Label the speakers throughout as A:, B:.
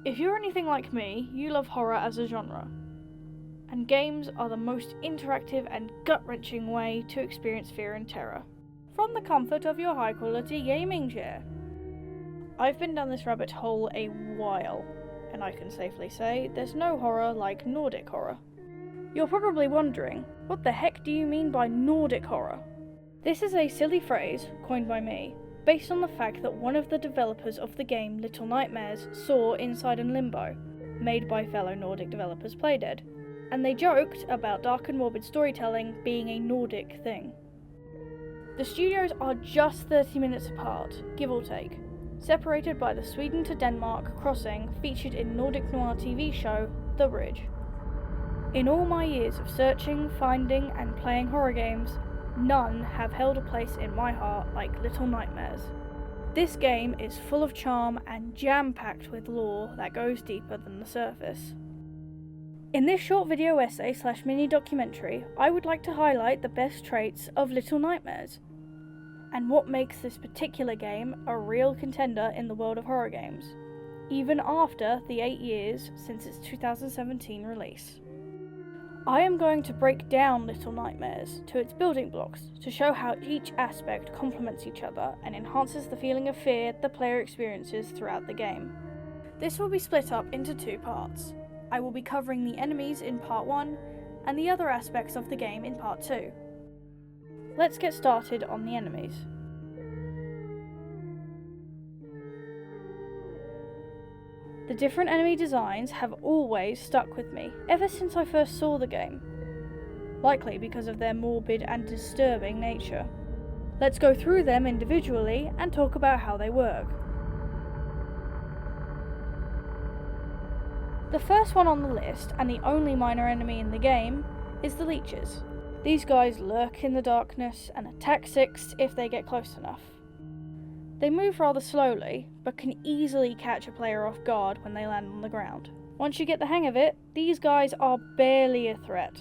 A: If you're anything like me, you love horror as a genre, and games are the most interactive and gut-wrenching way to experience fear and terror, from the comfort of your high-quality gaming chair. I've been down this rabbit hole a while, and I can safely say there's no horror like Nordic horror. You're probably wondering, what the heck do you mean by Nordic horror? This is a silly phrase coined by me, based on the fact that one of the developers of the game Little Nightmares saw Inside and Limbo, made by fellow Nordic developers Playdead, and they joked about dark and morbid storytelling being a Nordic thing. The studios are just 30 minutes apart, give or take, separated by the Sweden to Denmark crossing featured in Nordic noir TV show The Bridge. In all my years of searching, finding and playing horror games, none have held a place in my heart like Little Nightmares. This game is full of charm and jam-packed with lore that goes deeper than the surface. In this short video essay / mini documentary, I would like to highlight the best traits of Little Nightmares, and what makes this particular game a real contender in the world of horror games, even after the 8 years since its 2017 release. I am going to break down Little Nightmares to its building blocks to show how each aspect complements each other and enhances the feeling of fear the player experiences throughout the game. This will be split up into 2 parts. I will be covering the enemies in part 1 and the other aspects of the game in part 2. Let's get started on the enemies. The different enemy designs have always stuck with me, ever since I first saw the game, likely because of their morbid and disturbing nature. Let's go through them individually and talk about how they work. The first one on the list, and the only minor enemy in the game, is the leeches. These guys lurk in the darkness and attack Six if they get close enough. They move rather slowly, but can easily catch a player off guard when they land on the ground. Once you get the hang of it, these guys are barely a threat.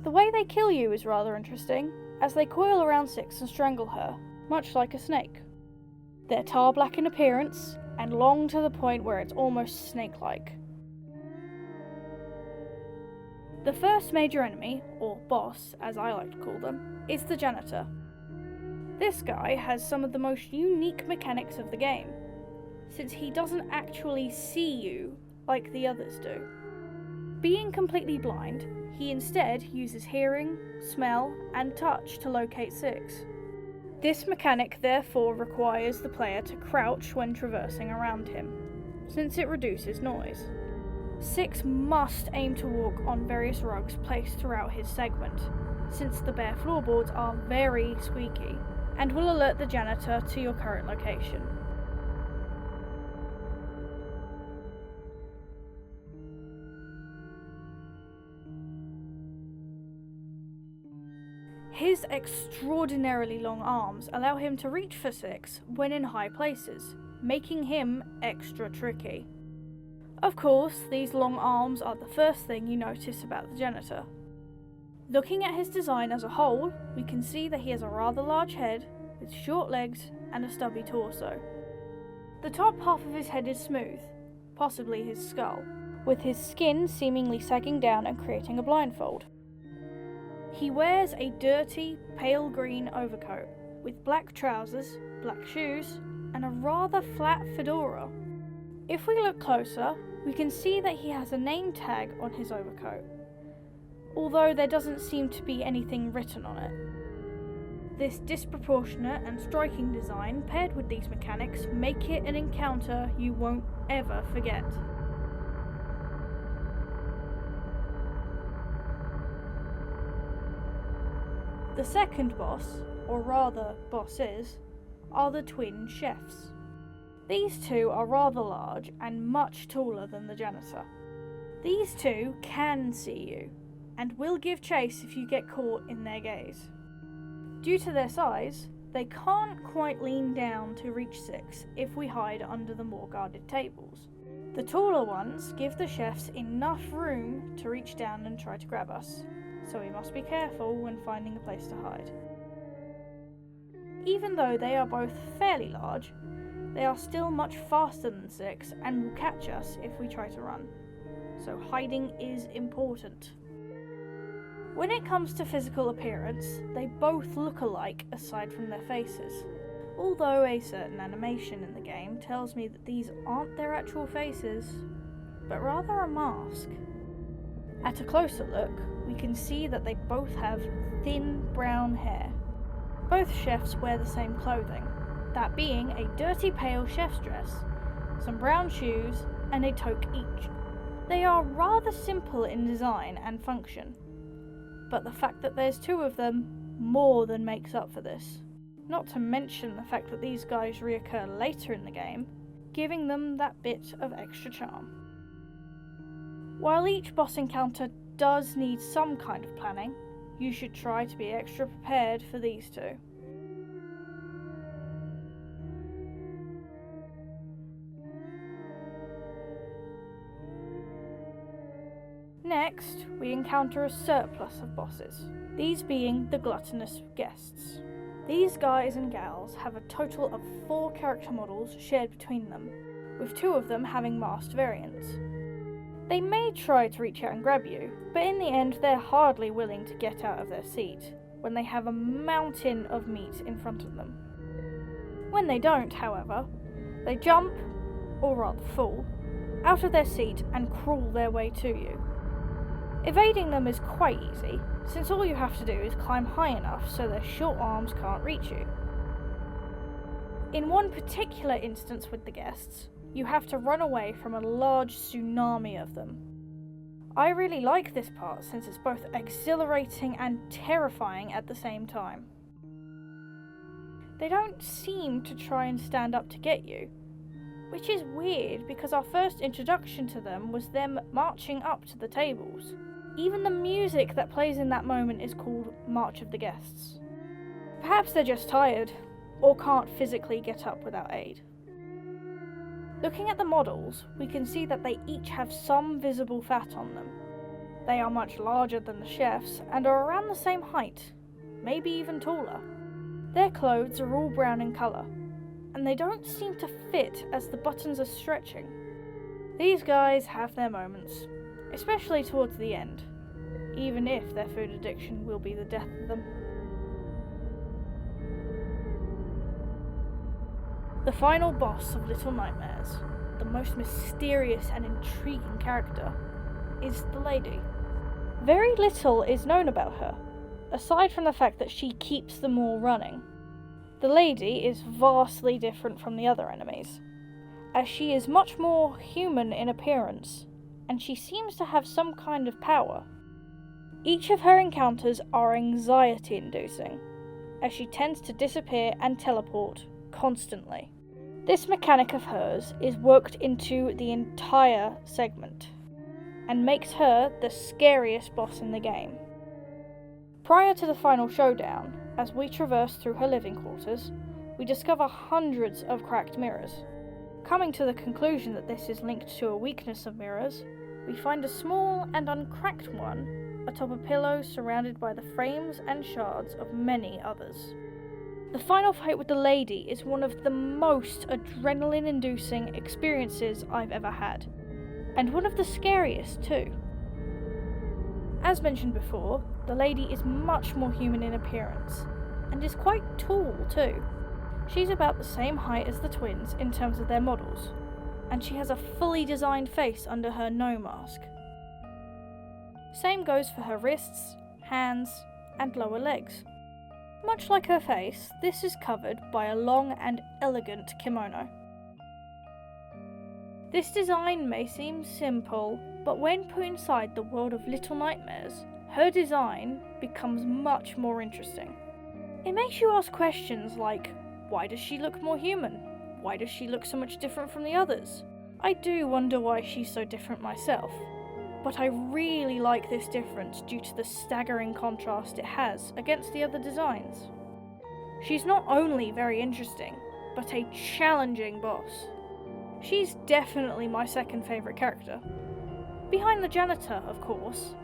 A: The way they kill you is rather interesting, as they coil around Six and strangle her, much like a snake. They're tar black in appearance, and long to the point where it's almost snake-like. The first major enemy, or boss as I like to call them, is the janitor. This guy has some of the most unique mechanics of the game, since he doesn't actually see you like the others do. Being completely blind, he instead uses hearing, smell, and touch to locate Six. This mechanic therefore requires the player to crouch when traversing around him, since it reduces noise. Six must aim to walk on various rugs placed throughout his segment, since the bare floorboards are very squeaky, and will alert the janitor to your current location. His extraordinarily long arms allow him to reach for Six when in high places, making him extra tricky. Of course, these long arms are the first thing you notice about the janitor. Looking at his design as a whole, we can see that he has a rather large head, with short legs and a stubby torso. The top half of his head is smooth, possibly his skull, with his skin seemingly sagging down and creating a blindfold. He wears a dirty, pale green overcoat, with black trousers, black shoes, and a rather flat fedora. If we look closer, we can see that he has a name tag on his overcoat, although there doesn't seem to be anything written on it. This disproportionate and striking design, paired with these mechanics, make it an encounter you won't ever forget. The second boss, or rather bosses, are the twin chefs. These two are rather large and much taller than the janitor. These two can see you, and will give chase if you get caught in their gaze. Due to their size, they can't quite lean down to reach Six if we hide under the more guarded tables. The taller ones give the chefs enough room to reach down and try to grab us, so we must be careful when finding a place to hide. Even though they are both fairly large, they are still much faster than 6 and will catch us if we try to run, so hiding is important. When it comes to physical appearance, they both look alike aside from their faces, although a certain animation in the game tells me that these aren't their actual faces, but rather a mask. At a closer look, we can see that they both have thin brown hair. Both chefs wear the same clothing, that being a dirty pale chef's dress, some brown shoes, and a toque each. They are rather simple in design and function, but the fact that there's 2 of them more than makes up for this. Not to mention the fact that these guys reoccur later in the game, giving them that bit of extra charm. While each boss encounter does need some kind of planning, you should try to be extra prepared for these 2. Next, we encounter a surplus of bosses, these being the gluttonous guests. These guys and gals have a total of 4 character models shared between them, with 2 of them having masked variants. They may try to reach out and grab you, but in the end they're hardly willing to get out of their seat when they have a mountain of meat in front of them. When they don't, however, they jump, or rather fall, out of their seat and crawl their way to you. Evading them is quite easy, since all you have to do is climb high enough so their short arms can't reach you. In one particular instance with the guests, you have to run away from a large tsunami of them. I really like this part since it's both exhilarating and terrifying at the same time. They don't seem to try and stand up to get you, which is weird because our first introduction to them was them marching up to the tables. Even the music that plays in that moment is called March of the Guests. Perhaps they're just tired, or can't physically get up without aid. Looking at the models, we can see that they each have some visible fat on them. They are much larger than the chefs and are around the same height, maybe even taller. Their clothes are all brown in colour, and they don't seem to fit as the buttons are stretching. These guys have their moments, especially towards the end, even if their food addiction will be the death of them. The final boss of Little Nightmares, the most mysterious and intriguing character, is the Lady. Very little is known about her, aside from the fact that she keeps them all running. The Lady is vastly different from the other enemies, as she is much more human in appearance, and she seems to have some kind of power. Each of her encounters are anxiety-inducing, as she tends to disappear and teleport constantly. This mechanic of hers is worked into the entire segment, and makes her the scariest boss in the game. Prior to the final showdown, as we traverse through her living quarters, we discover hundreds of cracked mirrors. Coming to the conclusion that this is linked to a weakness of mirrors, we find a small and uncracked one atop a pillow surrounded by the frames and shards of many others. The final fight with the Lady is one of the most adrenaline-inducing experiences I've ever had, and one of the scariest too. As mentioned before, the Lady is much more human in appearance, and is quite tall too. She's about the same height as the twins in terms of their models, and she has a fully designed face under her no mask. Same goes for her wrists, hands, and lower legs. Much like her face, this is covered by a long and elegant kimono. This design may seem simple, but when put inside the world of Little Nightmares, her design becomes much more interesting. It makes you ask questions like, why does she look more human? Why does she look so much different from the others? I do wonder why she's so different myself, but I really like this difference due to the staggering contrast it has against the other designs. She's not only very interesting, but a challenging boss. She's definitely my second favourite character. Behind the janitor, of course.